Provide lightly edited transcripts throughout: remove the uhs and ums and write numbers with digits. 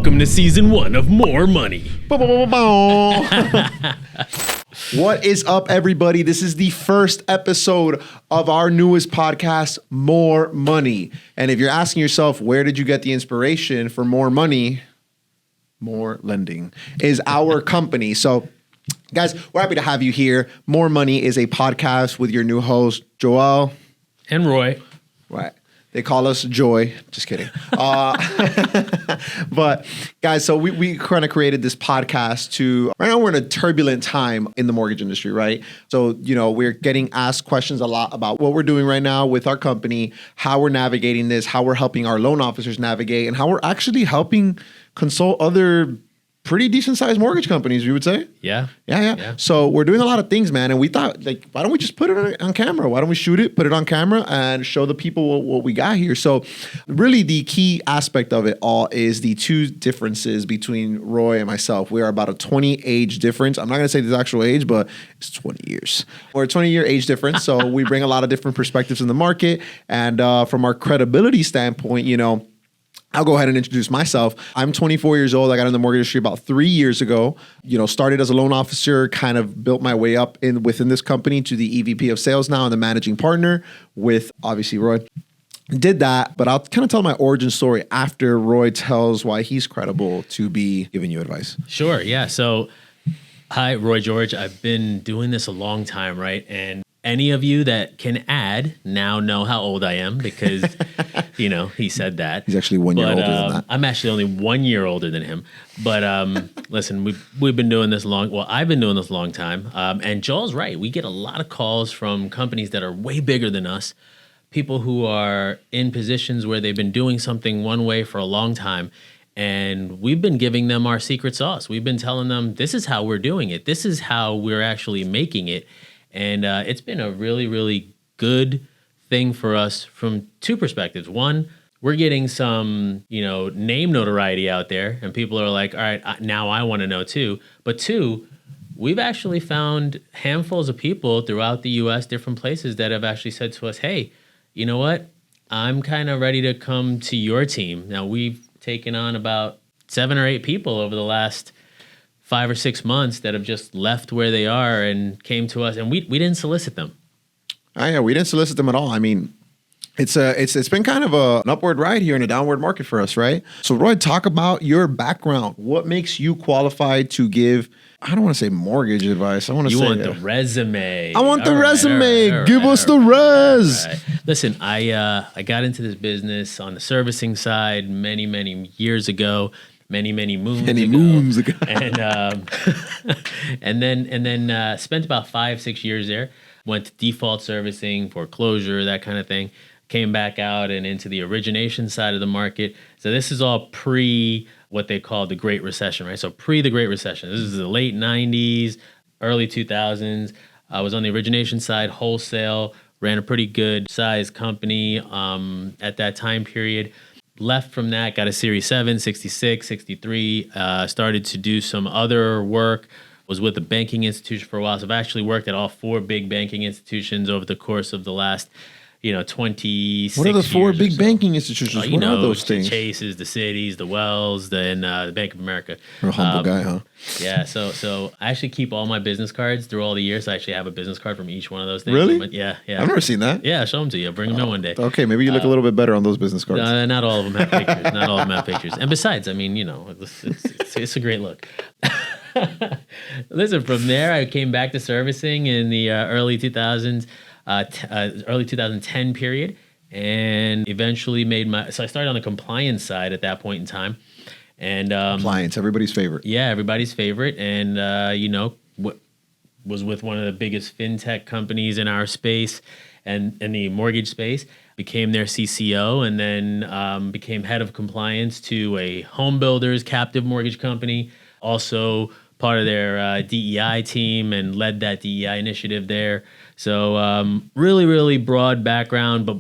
Welcome to season 1 of More Money. What is up, everybody? This is the first episode of our newest podcast, More Money. And if you're asking yourself, where did you get the inspiration for More Money? MOR Lending is our company. So, guys, we're happy to have you here. More Money is a podcast with your new host, Joel. And Roy. Right. They call us Joy. Just kidding. But guys, so we kind of created this podcast right now we're in a turbulent time in the mortgage industry, right? So, we're getting asked questions a lot about what we're doing right now with our company, how we're navigating this, how we're helping our loan officers navigate, and how we're actually helping consult other pretty decent sized mortgage companies, we would say. Yeah. So we're doing a lot of things, man. And we thought, why don't we just put it on camera? Why don't we shoot it, put it on camera, and show the people what we got here? So really the key aspect of it all is the two differences between Roy and myself. We are about a 20 age difference. I'm not going to say the actual age, but it's 20 years. We're a 20-year age difference. So we bring a lot of different perspectives in the market. And from our credibility standpoint, I'll go ahead and introduce myself. I'm 24 years old. I got in the mortgage industry about 3 years ago. Started as a loan officer, kind of built my way up within this company to the EVP of sales now and the managing partner with obviously Roy. Did that, but I'll kind of tell my origin story after Roy tells why he's credible to be giving you advice. Sure, yeah. So, hi, Roy George. I've been doing this a long time, right? And any of you that can add now know how old I am because, he said that. He's actually 1 year older than that. I'm actually only 1 year older than him. But listen, we've been doing this long. Well, I've been doing this a long time. And Joel's right. We get a lot of calls from companies that are way bigger than us, people who are in positions where they've been doing something one way for a long time. And we've been giving them our secret sauce. We've been telling them, this is how we're doing it. This is how we're actually making it. And it's been a really, really good thing for us from two perspectives. One, we're getting some, name notoriety out there, and people are like, all right, now I want to know too. But two, we've actually found handfuls of people throughout the U.S., different places that have actually said to us, hey, you know what? I'm kind of ready to come to your team. Now, we've taken on about 7 or 8 people over the last 5 or 6 months that have just left where they are and came to us, and we didn't solicit them. Oh, yeah, we didn't solicit them at all. I mean, it's been kind of an upward ride here in a downward market for us, right? So, Roy, talk about your background. What makes you qualified to give? I don't want to say mortgage advice. I want to say you want the resume. I want the resume. All right, give us the res. Right. Listen, I got into this business on the servicing side many years ago. Many moons ago. And and then spent about 5-6 years there. Went to default servicing, foreclosure, that kind of thing. Came back out and into the origination side of the market. So this is all pre what they call the Great Recession, right? So pre the Great Recession. This is the late 90s, early 2000s. I was on the origination side, wholesale, ran a pretty good sized company at that time period. Left from that, got a Series 7, 66, 63, started to do some other work, was with a banking institution for a while. So I've actually worked at all 4 big banking institutions over the course of the last, 26 years. What are the 4 big banking institutions? What are those things? The Chases, the Cities, the Wells, the Bank of America. You're a humble guy, huh? Yeah, so I actually keep all my business cards through all the years. I actually have a business card from each one of those things. Really? Yeah. I've never seen that. Yeah, I'll show them to you. I'll bring them in one day. Okay, maybe you look a little bit better on those business cards. Not all of them have pictures. Not all of them have pictures. And besides, I mean, it's a great look. Listen, from there, I came back to servicing in the early 2000s, early 2010 period, and eventually so I started on the compliance side at that point in time. And compliance, everybody's favorite. Yeah, everybody's favorite. And, was with one of the biggest fintech companies in our space and in the mortgage space, became their CCO, and then became head of compliance to a home builders captive mortgage company, also part of their DEI team, and led that DEI initiative there. So really, really broad background, but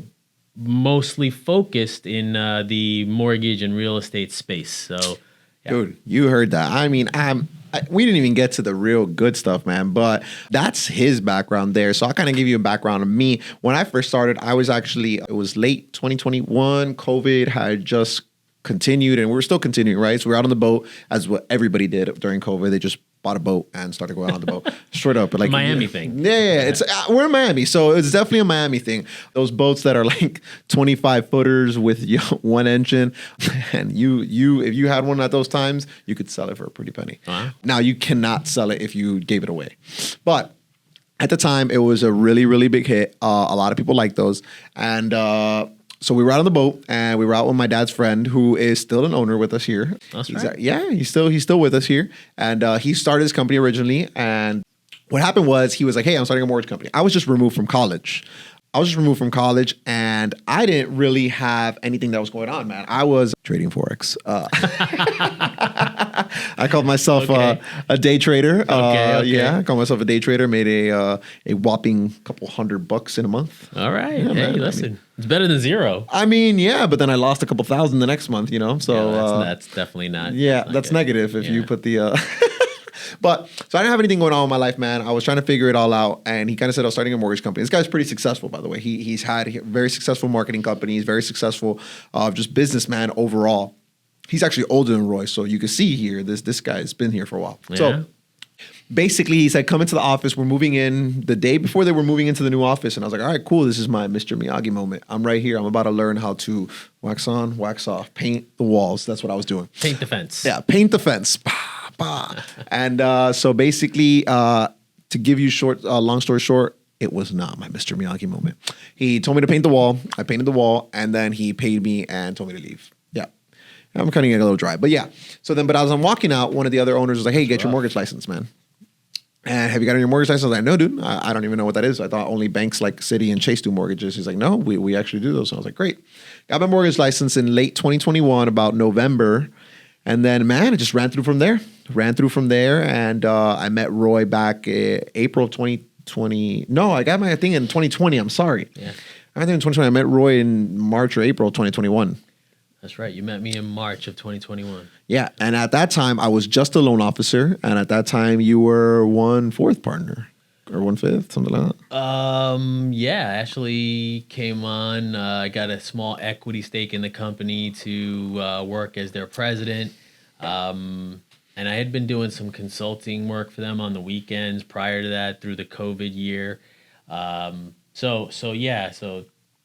mostly focused in the mortgage and real estate space. So, yeah. Dude, you heard that. I mean, we didn't even get to the real good stuff, man, but that's his background there. So I'll kind of give you a background of me. When I first started, it was late 2021. COVID had just continued, and we're still continuing, right? So we're out on the boat, as what everybody did during COVID. They just bought a boat and started going out on the boat. Straight up. But like Miami thing. Yeah. It's we're in Miami, so it's definitely a Miami thing. Those boats that are like 25 footers with one engine, and if you had one at those times, you could sell it for a pretty penny. Now you cannot sell it if you gave it away. But at the time, it was a really, really big hit. A lot of people liked those. And so we were out on the boat, and we were out with my dad's friend, who is still an owner with us here. That's right. He's still with us here. And he started his company originally. And what happened was he was like, hey, I'm starting a mortgage company. I was just removed from college. And I didn't really have anything that was going on, man. I was trading Forex. I called myself a day trader. Okay. Yeah, I called myself a day trader. Made a whopping couple $100 in a month. All right. Yeah, hey, man. listen, it's better than zero. I mean, yeah, but then I lost a couple thousand the next month, So that's definitely not. Yeah, that's negative if you put the. But so I didn't have anything going on in my life, man. I was trying to figure it all out, and he kind of said I was starting a mortgage company. This guy's pretty successful, by the way. He's had very successful marketing companies, very successful, just businessman overall. He's actually older than Roy, so you can see here this guy's been here for a while. Yeah. So basically, he said, come into the office. We're moving in the day before they were moving into the new office, and I was like, all right, cool. This is my Mr. Miyagi moment. I'm right here. I'm about to learn how to wax on, wax off, paint the walls. That's what I was doing. Paint the fence. Yeah, paint the fence. And so basically, to give you long story short, it was not my Mr. Miyagi moment. He told me to paint the wall. I painted the wall, and then he paid me and told me to leave. Yeah. I'm kind of getting a little dry, but yeah. So then, but as I'm walking out, one of the other owners was like, hey, get your mortgage license, man. And have you got your mortgage license? I was like, no, dude, I don't even know what that is. I thought only banks like Citi and Chase do mortgages. He's like, no, we actually do those. So I was like, great. Got my mortgage license in late 2021, about November. And then, man, it just ran through from there. And I met Roy back April of 2020. No, I got my thing in 2020. I'm sorry. Yeah. I think in 2020. I met Roy in March or April of 2021. That's right. You met me in March of 2021. Yeah. And at that time, I was just a loan officer. And at that time, you were 1/4 partner. Or 1/5, something like that. Yeah, I actually came on. I got a small equity stake in the company to work as their president. And I had been doing some consulting work for them on the weekends prior to that through the COVID year. So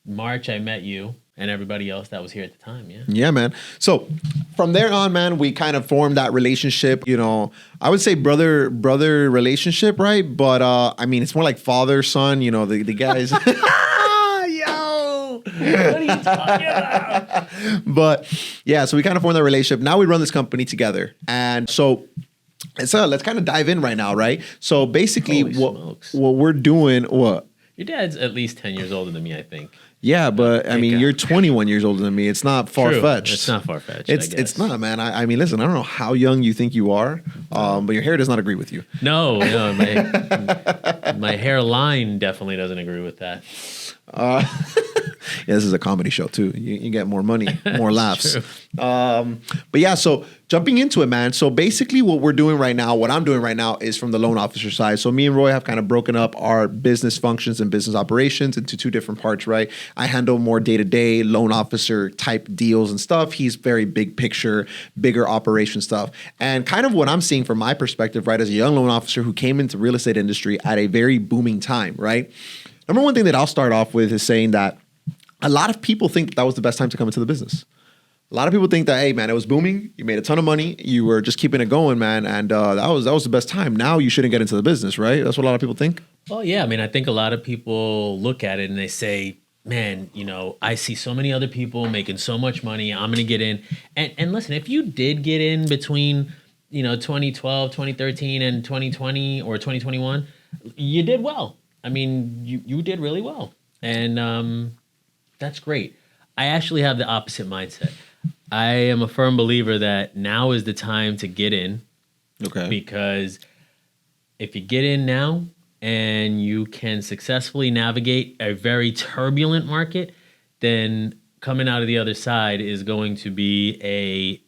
March I met you and everybody else that was here at the time. Yeah. Yeah, man. So from there on, man, we kind of formed that relationship, I would say brother relationship, right? But I mean, it's more like father, son, the guys. Yo, what are you talking about? But yeah, so we kind of formed that relationship. Now we run this company together. And so let's kind of dive in right now, right? So basically what we're doing, what? Your dad's at least 10 years older than me, I think. Yeah, but I mean, you're 21 years older than me. It's not far-fetched. It's not far-fetched. It's not, man. I mean, listen, I don't know how young you think you are, but your hair does not agree with you. No, my hairline definitely doesn't agree with that. Yeah, this is a comedy show too. You get more money, more laughs. But yeah, so jumping into it, man. So basically what I'm doing right now is from the loan officer side. So me and Roy have kind of broken up our business functions and business operations into two different parts, right? I handle more day-to-day loan officer type deals and stuff. He's very big picture, bigger operation stuff. And kind of what I'm seeing from my perspective, right, as a young loan officer who came into the real estate industry at a very booming time, right? Number one thing that I'll start off with is saying that a lot of people think that was the best time to come into the business. A lot of people think that, hey, man, it was booming. You made a ton of money. You were just keeping it going, man. And that was the best time. Now you shouldn't get into the business, right? That's what a lot of people think. Well, yeah. I mean, I think a lot of people look at it and they say, man, I see so many other people making so much money. I'm going to get in. And listen, if you did get in between, 2012, 2013 and 2020 or 2021, you did well. I mean, you did really well. And that's great. I actually have the opposite mindset. I am a firm believer that now is the time to get in. Okay. Because if you get in now and you can successfully navigate a very turbulent market, then coming out of the other side is going to be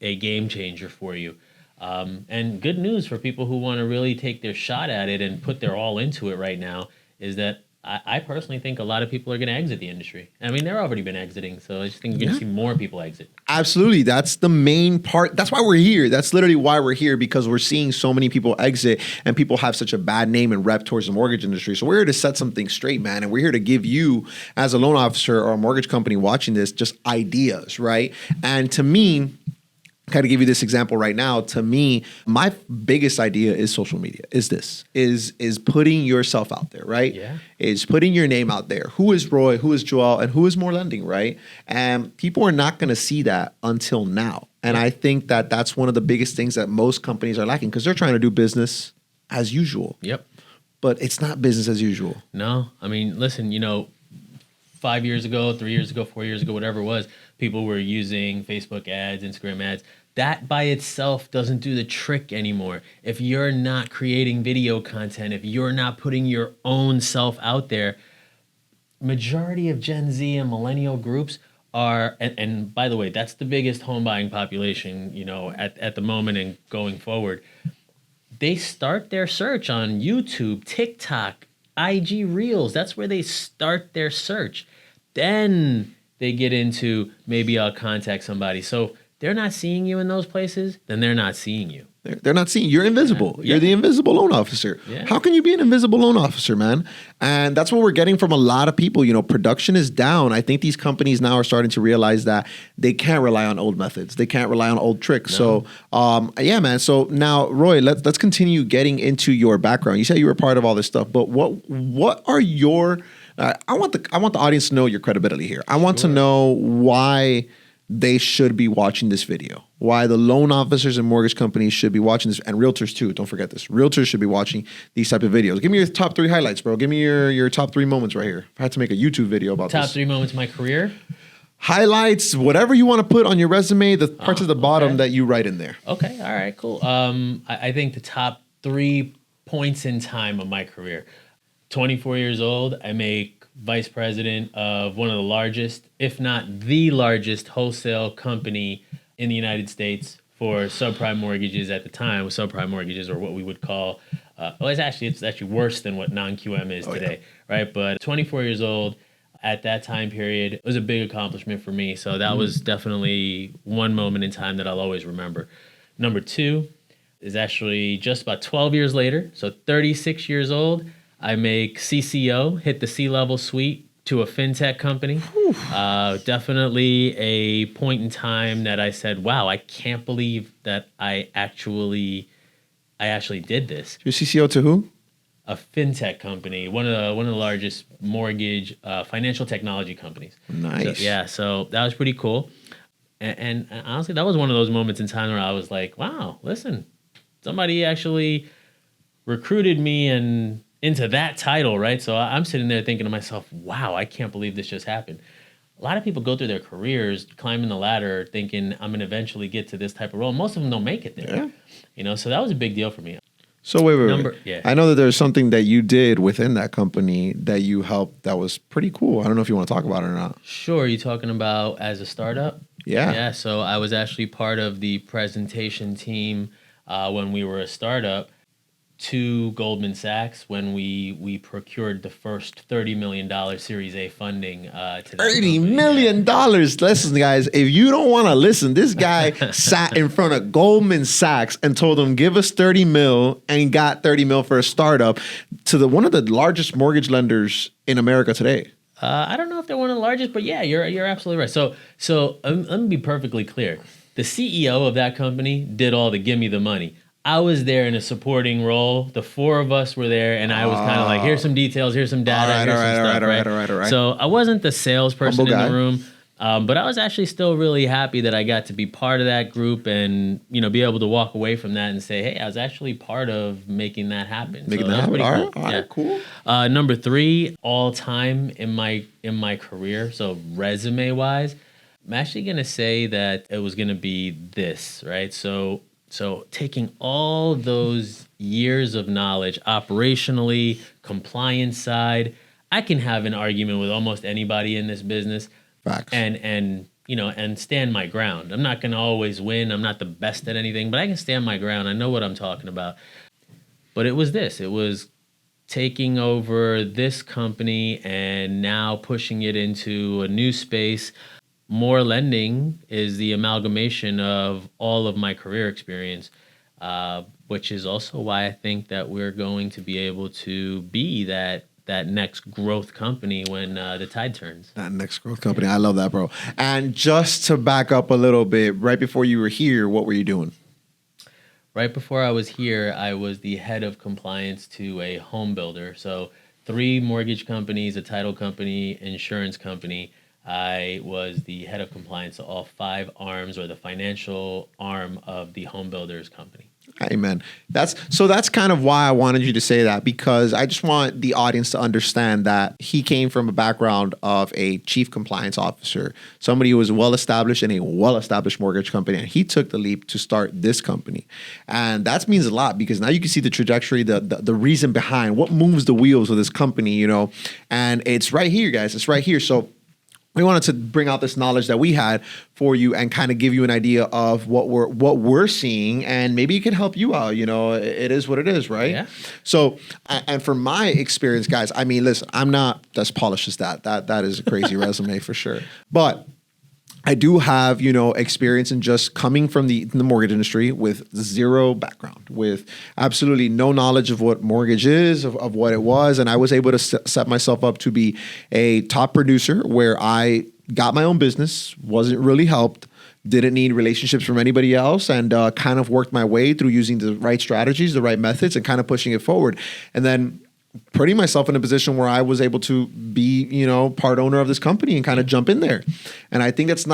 a game changer for you. And good news for people who want to really take their shot at it and put their all into it right now is that I personally think a lot of people are going to exit the industry. I mean, they're already been exiting, so I just think you're going to see more people exit. Absolutely. That's the main part. That's why we're here. That's literally why we're here, because we're seeing so many people exit and people have such a bad name and rep towards the mortgage industry. So we're here to set something straight, man. And we're here to give you, as a loan officer or a mortgage company watching this, just ideas, right? And to me, kind of give you this example right now. To me, my biggest idea is social media. Is putting yourself out there, right? Yeah. Is putting your name out there. Who is Roy? Who is Joel? And who is MOR Lending, right? And people are not going to see that until now. And I think that that's one of the biggest things that most companies are lacking, because they're trying to do business as usual. Yep. But it's not business as usual. No, I mean, listen, 5 years ago, 3 years ago, 4 years ago, whatever it was, people were using Facebook ads, Instagram ads. That by itself doesn't do the trick anymore. If you're not creating video content, if you're not putting your own self out there, majority of Gen Z and millennial groups are, and by the way, that's the biggest home buying population, at the moment and going forward. They start their search on YouTube, TikTok, IG Reels. That's where they start their search. Then they get into, maybe I'll contact somebody. So they're not seeing you in those places, then they're not seeing you. They're not seeing. You're invisible. Yeah. You're the invisible loan officer. Yeah. How can you be an invisible loan officer, man? And that's what we're getting from a lot of people. Production is down. I think these companies now are starting to realize that they can't rely on old methods. They can't rely on old tricks. No. So, yeah, man. So now, Roy, let's continue getting into your background. You said you were part of all this stuff, but what are your? I want the audience to know your credibility here. I want to know why they should be watching this video, why the loan officers and mortgage companies should be watching this, and realtors too. Don't forget this. Realtors should be watching these type of videos. Give me your top 3 highlights, bro. Give me your top 3 moments right here. If I had to make a YouTube video about top this. Top 3 moments of my career? Highlights, whatever you want to put on your resume, the parts at the bottom that you write in there. Okay, all right, cool. I think the top 3 points in time of my career. 24 years old, I make vice president of one of the largest, if not the largest, wholesale company in the United States for subprime mortgages at the time. Subprime mortgages, or what we would call, it's actually worse than what non-QM is today, right? But 24 years old at that time period, it was a big accomplishment for me. So that was definitely one moment in time that I'll always remember. Number 2 is actually just about 12 years later, so 36 years old. I make CCO, hit the C-level suite to a fintech company. Definitely a point in time that I said, wow, I can't believe that I actually did this. Your CCO to who? A fintech company, one of the largest mortgage financial technology companies. Nice. So that was pretty cool. And honestly, that was one of those moments in time where I was like, wow, listen, somebody actually recruited me and into that title, right? So I'm sitting there thinking to myself, wow, I can't believe this just happened. A lot of people go through their careers climbing the ladder thinking I'm going to eventually get to this type of role. Most of them don't make it there. Yeah. So that was a big deal for me. So wait. Yeah. I know that there's something that you did within that company that you helped that was pretty cool. I don't know if you want to talk about it or not. Sure. You talking about as a startup? Yeah. Yeah. So I was actually part of the presentation team when we were a startup to Goldman Sachs when we procured the first $30 million Series A funding. To $30 million. Listen, guys, if you don't want to listen, this guy sat in front of Goldman Sachs and told them, give us 30 mil, and got 30 mil for a startup to one of the largest mortgage lenders in America today. I don't know if they're one of the largest, but yeah, you're absolutely right. So let me be perfectly clear. The CEO of that company did all the give me the money. I was there in a supporting role. The 4 of us were there, and I was kind of like, here's some details, here's some data, All right. So I wasn't the salesperson in the room, but I was actually still really happy that I got to be part of that group and, be able to walk away from that and say, hey, I was actually part of making that happen. All right, cool. Number 3, all time in my career, so resume-wise, I'm actually going to say that it was going to be this, right? So taking all those years of knowledge, operationally, compliance side, I can have an argument with almost anybody in this business. Facts. And stand my ground. I'm not going to always win. I'm not the best at anything, but I can stand my ground. I know what I'm talking about. But it was this. It was taking over this company and now pushing it into a new space. MOR Lending is the amalgamation of all of my career experience, which is also why I think that we're going to be able to be that next growth company when the tide turns. That next growth company. I love that, bro. And just to back up a little bit, right before you were here, what were you doing? Right before I was here, I was the head of compliance to a home builder. So 3 mortgage companies, a title company, insurance company. I was the head of compliance to all 5 arms, or the financial arm of the home builders company. Amen. That's kind of why I wanted you to say that, because I just want the audience to understand that he came from a background of a chief compliance officer, somebody who was well established in a well established mortgage company, and he took the leap to start this company. And that means a lot, because now you can see the trajectory, the reason behind what moves the wheels of this company, you know, and it's right here, guys. It's right here. So we wanted to bring out this knowledge that we had for you and kind of give you an idea of what we're seeing, and maybe it can help you out. You know, it is what it is, right? Yeah. So, and from my experience, guys, I mean, listen, I'm not as polished as that. That is a crazy resume for sure. But I do have, you know, experience in just coming from the mortgage industry with zero background, with absolutely no knowledge of what mortgage is, of what it was. And I was able to set myself up to be a top producer where I got my own business, wasn't really helped, didn't need relationships from anybody else, and kind of worked my way through using the right strategies, the right methods, and kind of pushing it forward. And then putting myself in a position where I was able to be, you know, part owner of this company and kind of jump in there. And I think that's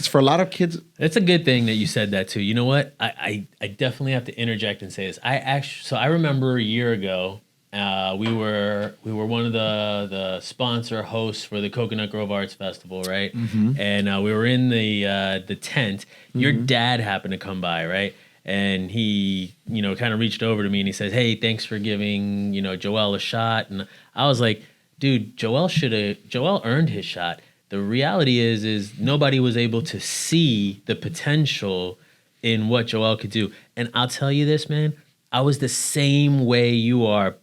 for a lot of kids. It's a good thing that you said that too. You know what? I definitely have to interject and say this. I remember a year ago, we were one of the sponsor hosts for the Coconut Grove Arts Festival, right? Mm-hmm. And we were in the tent. Mm-hmm. Your dad happened to come by, right? And he, you know, kind of reached over to me and he says, "Hey, thanks for giving, you know, Joel a shot." And I was like, dude, Joel earned his shot. The reality is nobody was able to see the potential in what Joel could do. And I'll tell you this, man, I was the same way you are,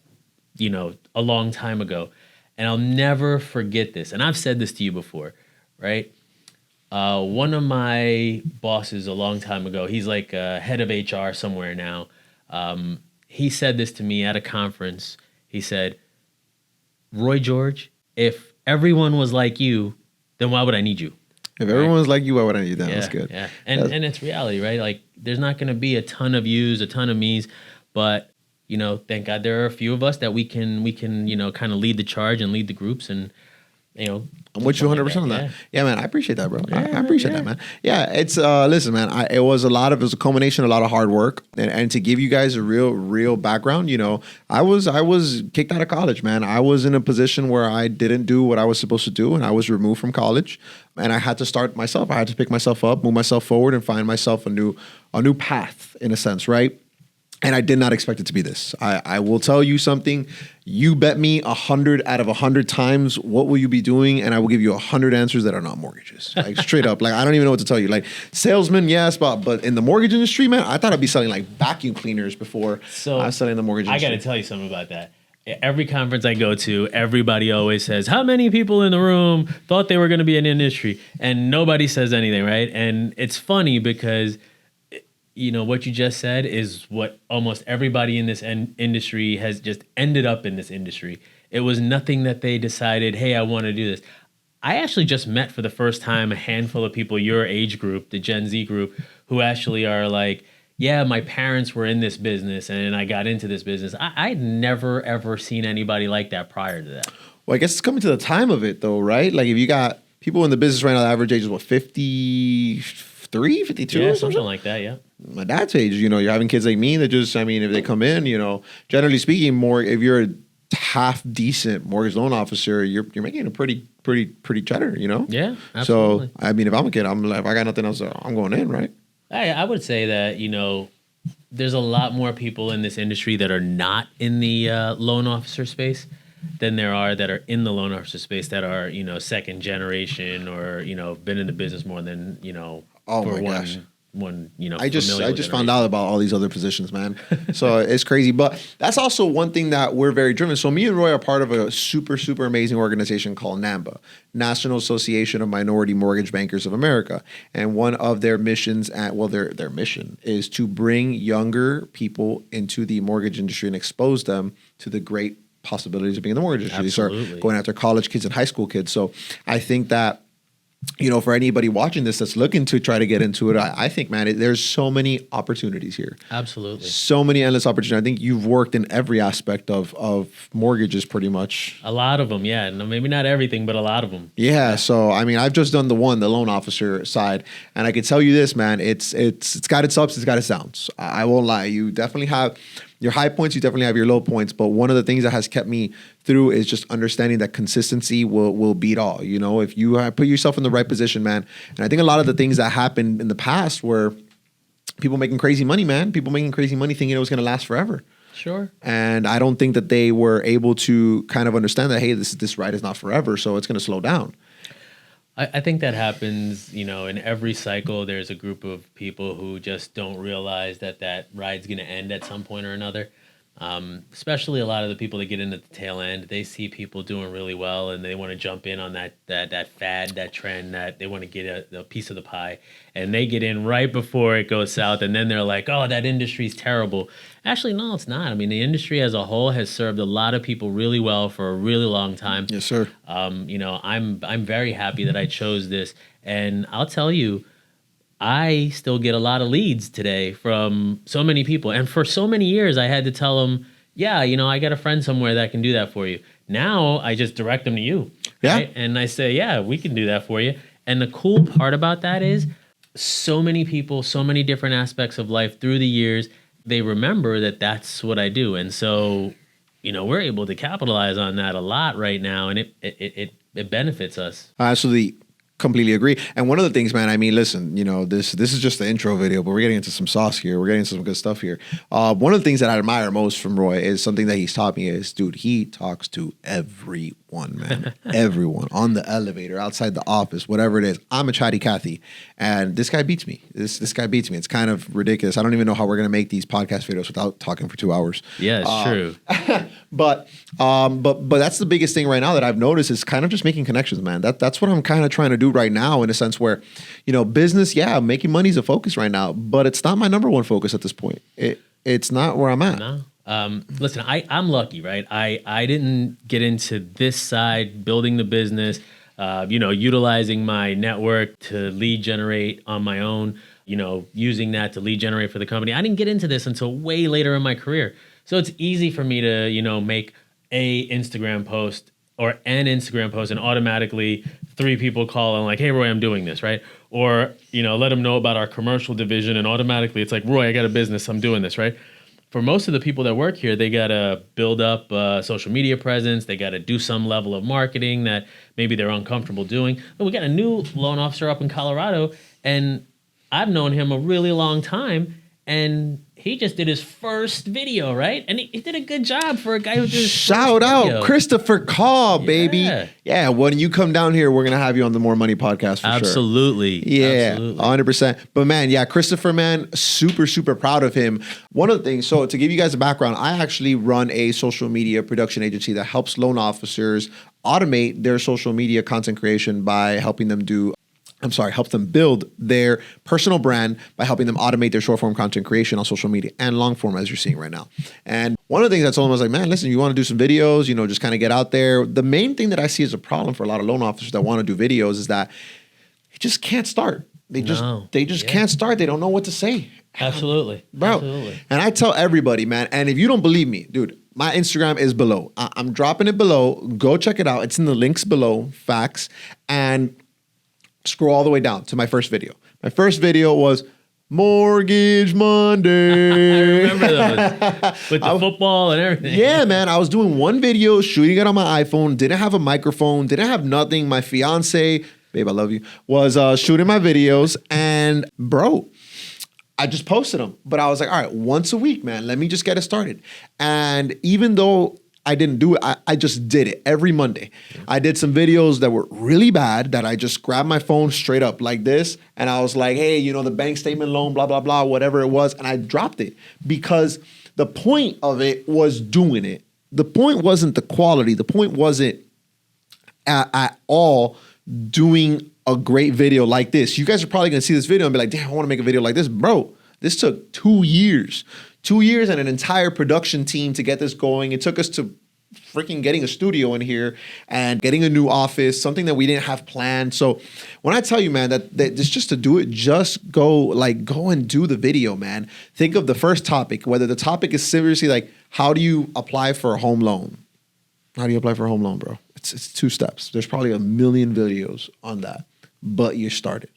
you know, a long time ago. And I'll never forget this. And I've said this to you before, right? One of my bosses a long time ago, he's like head of HR somewhere now. He said this to me at a conference. He said, "Roy George, if everyone was like you, then why would I need you?" If everyone was like you, why would I need that? Yeah, That's good. Yeah, and it's reality, right? Like, there's not going to be a ton of yous, a ton of me's, but you know, thank God there are a few of us that we can you know, kind of lead the charge and lead the groups, and you know, I'm with you 100% on that. Yeah, man, I appreciate that, bro. I appreciate that, man. Yeah, it's listen, man. It was a culmination, a lot of hard work, and to give you guys a real background, you know, I was kicked out of college, man. I was in a position where I didn't do what I was supposed to do, and I was removed from college, and I had to start myself. I had to pick myself up, move myself forward, and find myself a new path in a sense, right? And I did not expect it to be this. I will tell you something. You bet me 100 out of 100 times what will you be doing, and I will give you 100 answers that are not mortgages. Like, straight up. Like, I don't even know what to tell you. Like, salesman, yes, but in the mortgage industry, man, I thought I'd be selling like vacuum cleaners before I was selling the mortgage industry. I got to tell you something about that. Every conference I go to, everybody always says, "How many people in the room thought they were going to be in industry?" And nobody says anything, right? And it's funny because, you know, what you just said is what almost everybody in this industry has just ended up in this industry. It was nothing that they decided, "Hey, I want to do this." I actually just met for the first time a handful of people, your age group, the Gen Z group, who actually are like, "Yeah, my parents were in this business and I got into this business." I'd never, ever seen anybody like that prior to that. Well, I guess it's coming to the time of it, though, right? Like, if you got people in the business right now, the average age is what, 53, 52? Yeah, something like that, yeah. My dad's age, you know, you're having kids like me that just, I mean, if they come in, you know, generally speaking, if you're a half decent mortgage loan officer, you're making a pretty cheddar, you know? Yeah, absolutely. So, I mean, if I'm a kid, I'm like, if I got nothing else, I'm going in, right? I would say that, you know, there's a lot more people in this industry that are not in the loan officer space than there are that are in the loan officer space that are, you know, second generation or, you know, been in the business more than, you know, oh my gosh. I just found out about all these other positions, man. So it's crazy. But that's also one thing that we're very driven. So me and Roy are part of a super, super amazing organization called NAMBA, National Association of Minority Mortgage Bankers of America. And one of their missions, their mission is to bring younger people into the mortgage industry and expose them to the great possibilities of being in the mortgage industry. Absolutely. Or going after college kids and high school kids. So I think that, for anybody watching this that's looking to try to get into it, I think, man, there's so many opportunities here. Absolutely. So many endless opportunities. I think you've worked in every aspect of mortgages pretty much. A lot of them, yeah. No, maybe not everything, but a lot of them. Yeah. So, I mean, I've just done the loan officer side. And I can tell you this, man, it's got its ups, it's got its downs. I won't lie. You definitely have your high points, you definitely have your low points. But one of the things that has kept me through is just understanding that consistency will beat all. If you put yourself in the right position, man. And I think a lot of the things that happened in the past were people making crazy money, man. People making crazy money thinking it was going to last forever. Sure. And I don't think that they were able to kind of understand that, hey, this ride is not forever, so it's going to slow down. I think that happens, in every cycle. There's a group of people who just don't realize that ride's going to end at some point or another. Especially a lot of the people that get in at the tail end, they see people doing really well and they want to jump in on that fad, that trend, that they want to get a piece of the pie, and they get in right before it goes south, and then they're like, oh, that industry's terrible. Actually, no, it's not. I mean, the industry as a whole has served a lot of people really well for a really long time. Yes, sir. I'm very happy that I chose this, and I'll tell you, I still get a lot of leads today from so many people. And for so many years, I had to tell them, yeah, I got a friend somewhere that can do that for you. Now I just direct them to you. Yeah. Right? And I say, yeah, we can do that for you. And the cool part about that is so many people, so many different aspects of life through the years, they remember that that's what I do. And so, we're able to capitalize on that a lot right now. And it benefits us. Absolutely. Completely agree. And one of the things, man, I mean, listen, this is just the intro video, but we're getting into some sauce here. We're getting into some good stuff here. One of the things that I admire most from Roy is something that he's taught me is, dude, he talks to everyone, man. Everyone on the elevator, outside the office, whatever it is. I'm a chatty Cathy, and this guy beats me. This guy beats me. It's kind of ridiculous. I don't even know how we're going to make these podcast videos without talking for 2 hours. Yeah, it's true. But that's the biggest thing right now that I've noticed is kind of just making connections, man. That's what I'm kind of trying to do right now, in a sense where, business, making money is a focus right now, but it's not my number one focus at this point. It's not where I'm at. No. Listen, I'm lucky, right? I didn't get into this side, building the business, utilizing my network to lead generate on my own, using that to lead generate for the company. I didn't get into this until way later in my career. So it's easy for me to, make an Instagram post and automatically 3 people call and like, hey, Roy, I'm doing this, right? Or, let them know about our commercial division and automatically it's like, Roy, I got a business, I'm doing this, right? For most of the people that work here, they got to build up social media presence. They got to do some level of marketing that maybe they're uncomfortable doing. But we got a new loan officer up in Colorado, and I've known him a really long time, and he just did his first video, right? And he did a good job for a guy who did his Shout out video. Christopher Call, baby. Yeah, when you come down here, we're going to have you on the More Money podcast for Absolutely. sure. Yeah, Absolutely. 100%. But man, Christopher, man, super, super proud of him. One of the things, so to give you guys a background, I actually run a social media production agency that helps loan officers automate their social media content creation by helping them helps them build their personal brand by helping them automate their short form content creation on social media and long form, as you're seeing right now. And one of the things I told him was like, man, listen, you want to do some videos, just kind of get out there. The main thing that I see as a problem for a lot of loan officers that want to do videos is that they just can't start. They just can't start. They don't know what to say. Absolutely. Bro. Absolutely. And I tell everybody, man, and if you don't believe me, dude, my Instagram is below. I'm dropping it below. Go check it out. It's in the links below, facts. And scroll all the way down to my first video. My first video was Mortgage Monday. I remember those with the football and everything. Yeah, man. I was doing one video, shooting it on my iPhone, didn't have a microphone, didn't have nothing. My fiance, babe, I love you, was shooting my videos. And bro, I just posted them. But I was like, all right, once a week, man, let me just get it started. And even though I didn't do it. I just did it every Monday. I did some videos that were really bad that I just grabbed my phone straight up like this. And I was like, hey, the bank statement loan, blah, blah, blah, whatever it was. And I dropped it because the point of it was doing it. The point wasn't the quality. The point wasn't at all doing a great video like this. You guys are probably going to see this video and be like, damn, I want to make a video like this. Bro, this took 2 years. 2 years and an entire production team to get this going. It took us to freaking getting a studio in here and getting a new office, something that we didn't have planned. So when I tell you, man, that it's just to do it, just go and do the video, man. Think of the first topic, whether the topic is seriously like, how do you apply for a home loan? How do you apply for a home loan, bro? It's 2 steps. There's probably a million videos on that, but you started,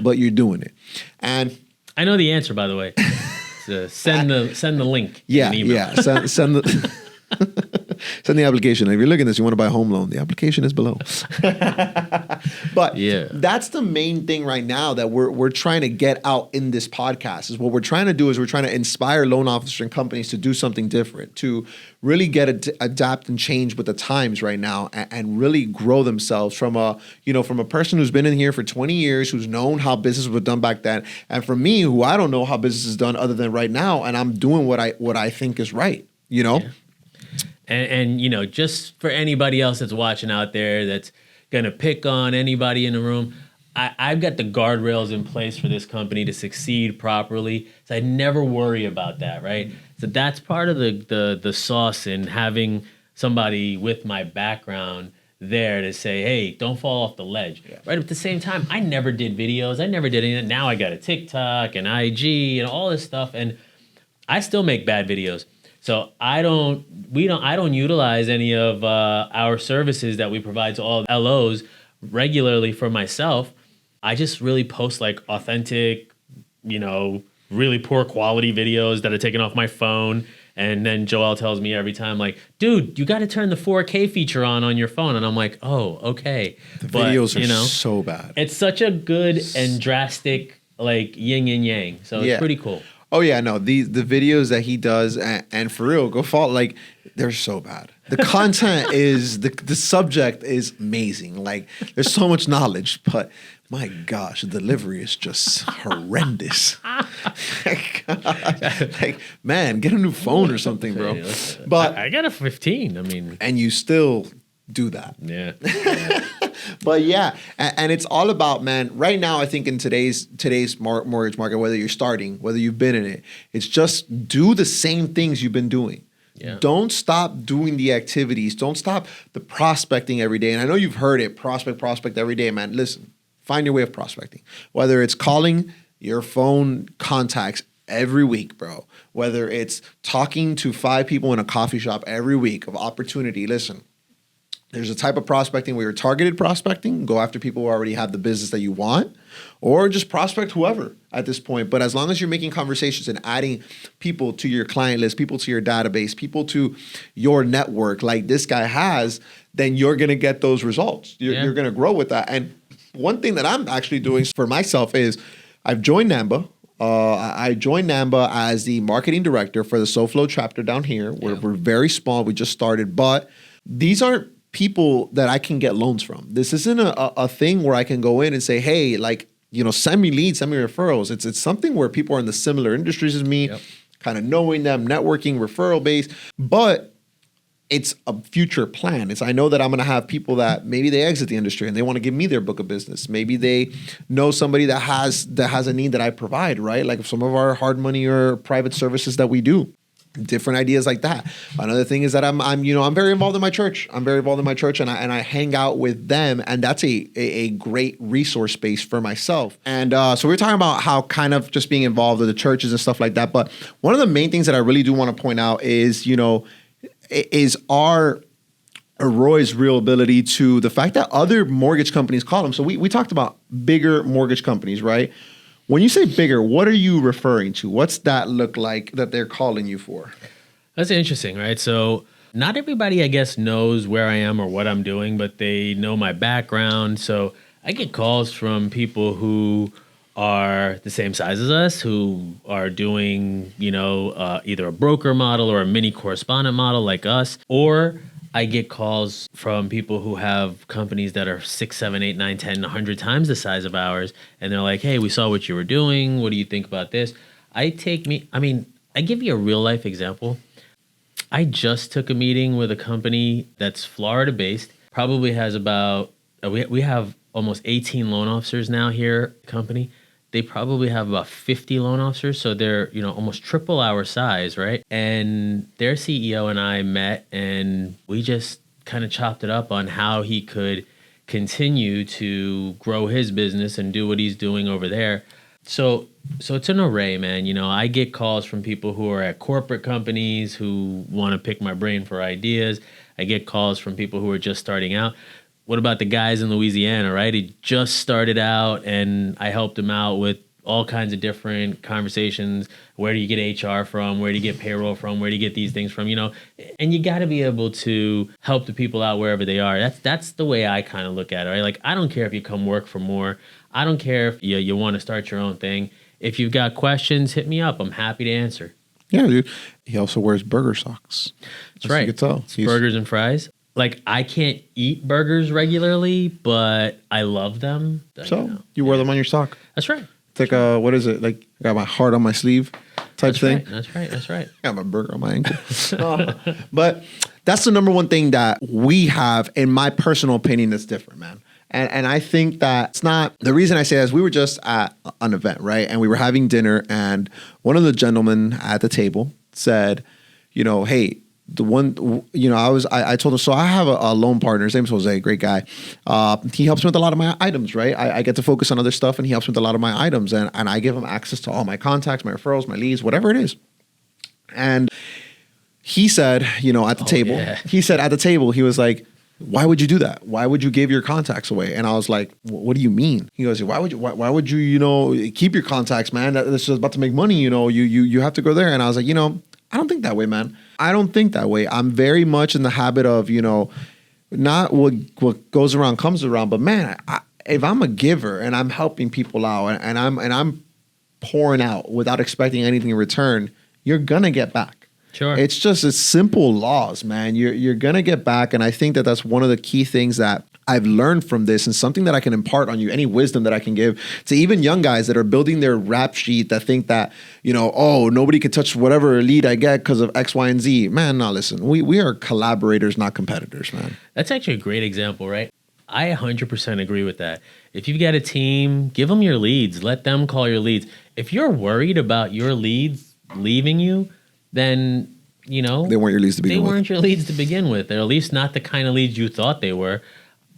but you're doing it. And I know the answer, by the way. Send the link. Yeah, send the send the application. If you're looking at this, you want to buy a home loan, the application is below. But that's the main thing right now that we're trying to get out in this podcast. Is what we're trying to do is we're trying to inspire loan officers and companies to do something different, to really adapt and change with the times right now, and really grow themselves from a person who's been in here for 20 years, who's known how business was done back then, and for me, who I don't know how business is done other than right now, and I'm doing what I think is right. Yeah. And just for anybody else that's watching out there that's gonna pick on anybody in the room, I've got the guardrails in place for this company to succeed properly. So I never worry about that, right? So that's part of the sauce in having somebody with my background there to say, hey, don't fall off the ledge. Yeah. Right? At the same time, I never did videos. I never did anything. Now I got a TikTok and IG and all this stuff, and I still make bad videos. So I don't utilize any of our services that we provide to all LOs regularly for myself. I just really post like authentic, really poor quality videos that are taken off my phone. And then Joel tells me every time, like, dude, you got to turn the 4K feature on your phone. And I'm like, oh, okay. The videos are so bad. It's such a good and drastic, like, yin and yang. So it's pretty cool. Oh, yeah, no, the videos that he does, and for real, go follow, like, they're so bad. The content is, the subject is amazing. Like, there's so much knowledge, but my gosh, the delivery is just horrendous. Like, man, get a new phone or something, bro. But I got a 15. And you still do that. Yeah. But yeah, and it's all about, man, right now, I think in today's mortgage market, whether you're starting, whether you've been in it, it's just do the same things you've been doing. Yeah. Don't stop doing the activities. Don't stop the prospecting every day. And I know you've heard it, prospect every day, man. Listen, find your way of prospecting. Whether it's calling your phone contacts every week, bro. Whether it's talking to 5 people in a coffee shop every week of opportunity. Listen, there's a type of prospecting where you're targeted prospecting, go after people who already have the business that you want, or just prospect whoever at this point. But as long as you're making conversations and adding people to your client list, people to your database, people to your network like this guy has, then you're going to get those results. You're going to grow with that. And one thing that I'm actually doing for myself is I've joined NAMBA. I joined NAMBA as the marketing director for the SoFlo chapter down here. We're very small. We just started, but these aren't people that I can get loans from. This isn't a thing where I can go in and say, hey, like, send me leads, send me referrals. It's something where people are in the similar industries as me, kind of knowing them, networking, referral based, but it's a future plan. I know that I'm going to have people that maybe they exit the industry and they want to give me their book of business. Maybe they know somebody that has a need that I provide, right? Like some of our hard money or private services that we do. Different ideas like that. Another thing is that I'm very involved in my church. I'm very involved in my church, and I hang out with them, and that's a great resource space for myself. And so we're talking about how kind of just being involved with the churches and stuff like that. But one of the main things that I really do want to point out is our Roy's real ability to the fact that other mortgage companies call them. So we talked about bigger mortgage companies, right? When you say bigger, what are you referring to? What's that look like that they're calling you for? That's interesting, right? So not everybody, I guess, knows where I am or what I'm doing, but they know my background. So I get calls from people who are the same size as us, who are doing, either a broker model or a mini correspondent model like us, or I get calls from people who have companies that are 6, 7, 8, 9, 10, 100 times the size of ours. And they're like, hey, we saw what you were doing. What do you think about this? I give you a real life example. I just took a meeting with a company that's Florida based, probably has about, we have almost 18 loan officers now here at the company. They probably have about 50 loan officers. So they're, almost triple our size, right? And their CEO and I met and we just kind of chopped it up on how he could continue to grow his business and do what he's doing over there. So it's an array, man. I get calls from people who are at corporate companies who want to pick my brain for ideas. I get calls from people who are just starting out. What about the guys in Louisiana, right? He just started out and I helped him out with all kinds of different conversations. Where do you get HR from? Where do you get payroll from? Where do you get these things from? And you got to be able to help the people out wherever they are. That's the way I kind of look at it, right? Like, I don't care if you come work for MOR. I don't care if you want to start your own thing. If you've got questions, hit me up. I'm happy to answer. Yeah, dude. He also wears burger socks. That's right. You can tell. Burgers and fries. Like, I can't eat burgers regularly, but I love them. So you wear them on your sock. That's right. It's like what is it? Like, I got my heart on my sleeve type thing. That's right. I got my burger on my ankle. But that's the number one thing that we have, in my personal opinion, that's different, man. And I think that it's not, the reason I say that is we were just at an event, right? And we were having dinner and one of the gentlemen at the table said, hey, the one, I told him, so I have a loan partner. His name's Jose, great guy. He helps me with a lot of my items, right? I get to focus on other stuff and he helps me with a lot of my items. And I give him access to all my contacts, my referrals, my leads, whatever it is. And he said, at the table, he said at the table, he was like, why would you do that? Why would you give your contacts away? And I was like, what do you mean? He goes, why would you, keep your contacts, man? That's just about to make money. You have to go there. And I was like, I don't think that way, man. I don't think that way. I'm very much in the habit of, not what goes around comes around, but man, if I'm a giver and I'm helping people out and I'm pouring out without expecting anything in return, you're gonna get back. Sure. It's simple laws, man. You're gonna get back, and I think that that's one of the key things that I've learned from this, and something that I can impart on you, any wisdom that I can give to even young guys that are building their rap sheet that think that, nobody can touch whatever lead I get because of X, Y, and Z. Man, no, listen, we are collaborators, not competitors, man. That's actually a great example, right? I 100% agree with that. If you've got a team, give them your leads. Let them call your leads. If you're worried about your leads leaving you, then, they weren't your leads to begin with. They weren't your leads to begin with. They're at least not the kind of leads you thought they were.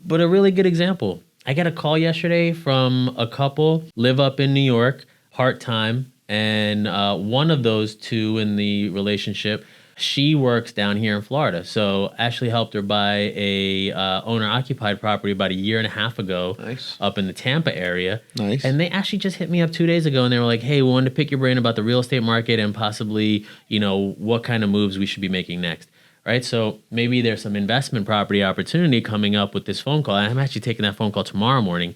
But a really good example. I got a call yesterday from a couple, live up in New York, part-time, and one of those two in the relationship, she works down here in Florida. So Ashley helped her buy a owner-occupied property about 1.5 years ago. Nice. Up in the Tampa area. Nice. And they actually just hit me up 2 days ago, and they were like, hey, we wanted to pick your brain about the real estate market and possibly, what kind of moves we should be making next. Right. So maybe there's some investment property opportunity coming up with this phone call. I'm actually taking that phone call tomorrow morning.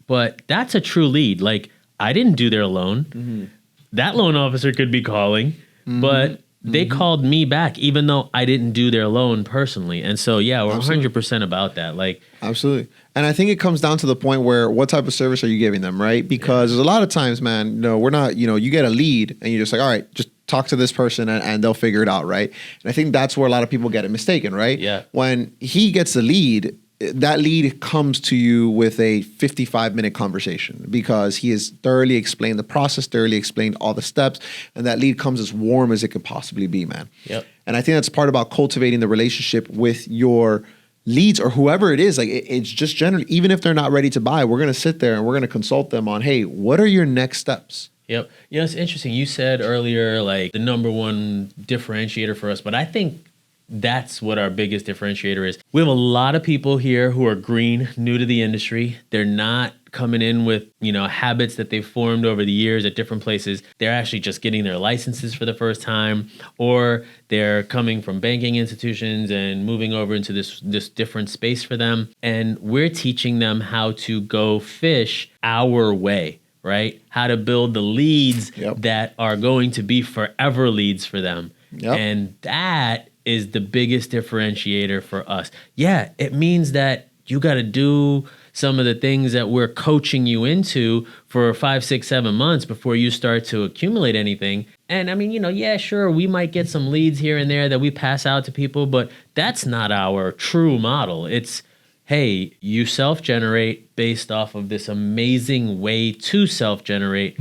But that's a true lead. Like, I didn't do their loan. Mm-hmm. That loan officer could be calling, but they called me back, even though I didn't do their loan personally. And so, yeah, we're 100% about that. Like, absolutely. And I think it comes down to the point where what type of service are you giving them, right? Because there's a lot of times, man, we're not, you get a lead and you're just like, all right, just talk to this person and they'll figure it out, right? And I think that's where a lot of people get it mistaken, right? Yeah. When he gets the lead, that lead comes to you with a 55-minute conversation because he has thoroughly explained the process, thoroughly explained all the steps, and that lead comes as warm as it could possibly be, man. Yep. And I think that's part about cultivating the relationship with your leads or whoever it is. Like, it's just generally, even if they're not ready to buy, we're going to sit there and we're going to consult them on, hey, what are your next steps? Yep. It's interesting. You said earlier, like, the number one differentiator for us, but I think that's what our biggest differentiator is. We have a lot of people here who are green, new to the industry. They're not coming in with, habits that they've formed over the years at different places. They're actually just getting their licenses for the first time, or they're coming from banking institutions and moving over into this different space for them. And we're teaching them how to go fish our way. right? How to build the leads Yep. that are going to be forever leads for them. Yep. And that is the biggest differentiator for us. Yeah, it means that you got to do some of the things that we're coaching you into for 5, 6, 7 months before you start to accumulate anything. And I mean, yeah, sure, we might get some leads here and there that we pass out to people, but that's not our true model. It's, hey, you self-generate based off of this amazing way to self-generate.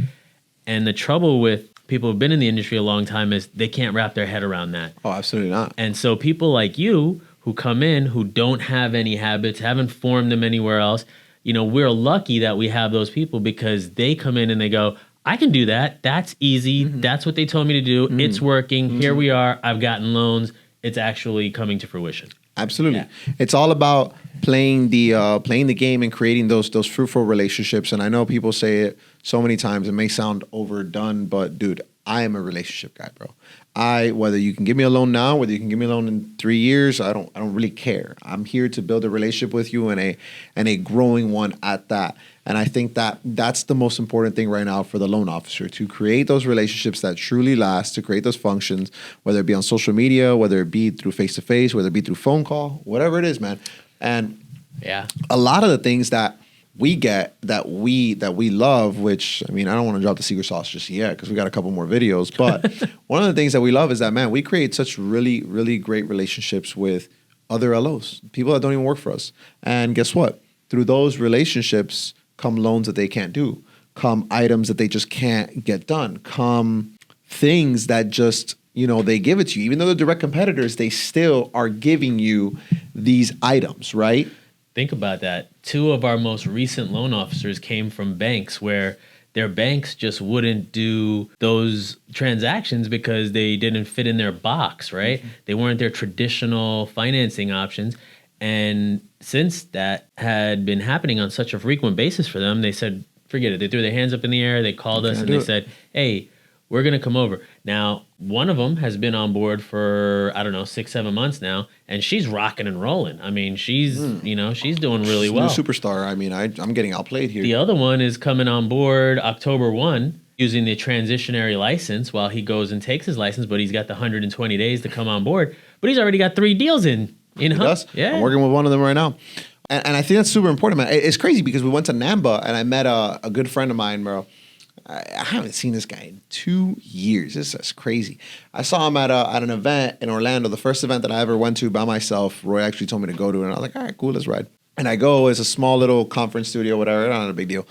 And the trouble with people who've been in the industry a long time is they can't wrap their head around that. Oh, absolutely not. And so people like you who come in, who don't have any habits, haven't formed them anywhere else, we're lucky that we have those people because they come in and they go, I can do that. That's easy. Mm-hmm. That's what they told me to do. Mm-hmm. It's working. Mm-hmm. Here we are. I've gotten loans. It's actually coming to fruition. Absolutely. Yeah. It's all about playing the game and creating those fruitful relationships. And I know people say it so many times, it may sound overdone, but dude, I am a relationship guy, bro. Whether you can give me a loan now, whether you can give me a loan in 3 years, I don't really care. I'm here to build a relationship with you and a growing one at that. And I think that's the most important thing right now for the loan officer, to create those relationships that truly last, to create those functions, whether it be on social media, whether it be through face-to-face, whether it be through phone call, whatever it is, man. And yeah, a lot of the things that we get that we love, which, I mean, I don't want to drop the secret sauce just yet because we got a couple more videos, but one of the things that we love is that, man, we create such really, really great relationships with other LOs, people that don't even work for us. And guess what? Through those relationships come loans that they can't do, come items that they just can't get done, come things that just, they give it to you. Even though they're direct competitors, they still are giving you these items, right? Think about that. 2 of our most recent loan officers came from banks where their banks just wouldn't do those transactions because they didn't fit in their box, right? Mm-hmm. They weren't their traditional financing options. And since that had been happening on such a frequent basis for them, they said, forget it. They threw their hands up in the air. They called us and they said, hey, we're going to come over. Now, one of them has been on board for, 6, 7 months now, and she's rocking and rolling. I mean, she's doing really well. New superstar. I mean, I'm getting outplayed here. The other one is coming on board October 1 using the transitionary license while he goes and takes his license, but he's got the 120 days to come on board. But he's already got 3 deals in. He does? Yeah. I'm working with one of them right now. And I think that's super important, man. It's crazy because we went to NAMBA and I met a good friend of mine, bro. I haven't seen this guy in 2 years. This is crazy. I saw him at an event in Orlando, the first event that I ever went to by myself. Roy actually told me to go to it, and I was like, all right, cool, let's ride. And I go, it's a small little conference studio, whatever, not a big deal.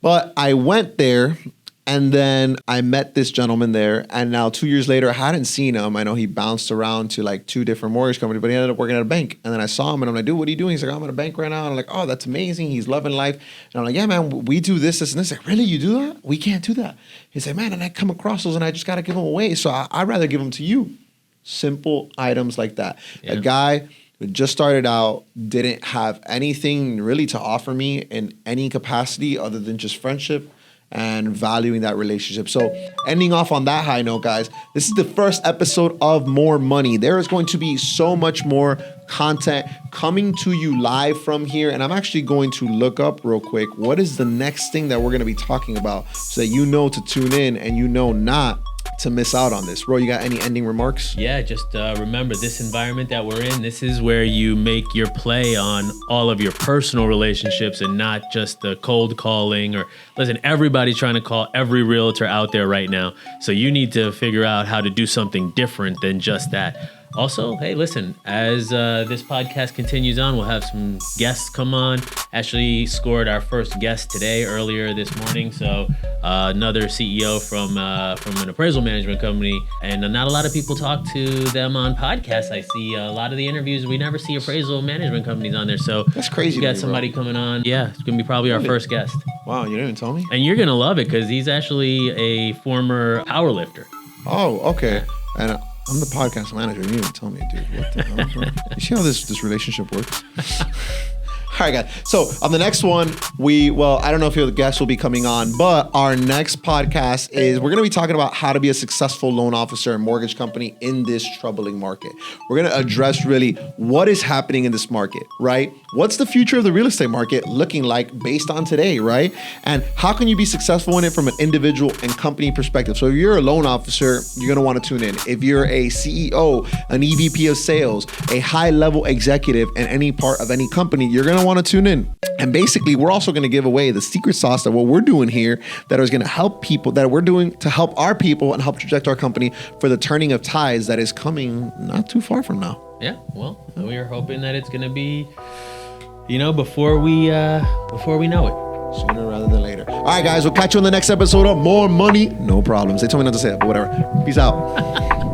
But I went there, and then I met this gentleman there, and now 2 years later, I hadn't seen him. I know he bounced around to like 2 different mortgage companies, but he ended up working at a bank. And then I saw him, and I'm like, dude, what are you doing? He's like, I'm at a bank right now. And I'm like, oh, that's amazing. He's loving life. And I'm like, yeah, man, we do this, and this. Like, really, you do that? We can't do that. He's like, man, and I come across those, and I just got to give them away. So I'd rather give them to you. Simple items like that. Yeah. A guy who just started out, didn't have anything really to offer me in any capacity other than just friendship and valuing that relationship. So ending off on that high note, guys, this is the first episode of More Money. There is going to be so much more content coming to you live from here. And I'm actually going to look up real quick, what is the next thing that we're going to be talking about so that you know to tune in and you know not to miss out on this. Bro, you got any ending remarks? Yeah, just remember this environment that we're in, this is where you make your play on all of your personal relationships and not just the cold calling or, listen, everybody's trying to call every realtor out there right now. So you need to figure out how to do something different than just that. Also, hey, listen, as this podcast continues on, we'll have some guests come on. Actually scored our first guest today, earlier this morning. So another CEO from an appraisal management company. And not a lot of people talk to them on podcasts. I see a lot of the interviews. We never see appraisal management companies on there. So that's crazy. We got somebody coming on. Yeah, it's going to be probably our first guest. Wow, you didn't even tell me? And you're going to love it because he's actually a former power lifter. Oh, okay. And I'm the podcast manager. You didn't even tell me, dude. What the hell, bro? You see how this relationship works? All right, guys. So on the next one, I don't know if your guest will be coming on, but our next podcast is we're going to be talking about how to be a successful loan officer and mortgage company in this troubling market. We're going to address really what is happening in this market, right? What's the future of the real estate market looking like based on today, right? And how can you be successful in it from an individual and company perspective? So if you're a loan officer, you're going to want to tune in. If you're a CEO, an EVP of sales, a high-level executive in any part of any company, you're going to want to tune in. And basically, we're also going to give away the secret sauce that what we're doing here that is going to help people, that we're doing to help our people and help project our company for the turning of tides that is coming not too far from now. Yeah, well, we are hoping that it's going to be, before we know it. Sooner rather than later. All right, guys, we'll catch you on the next episode of More Money, No Problems. They told me not to say that, but whatever. Peace out.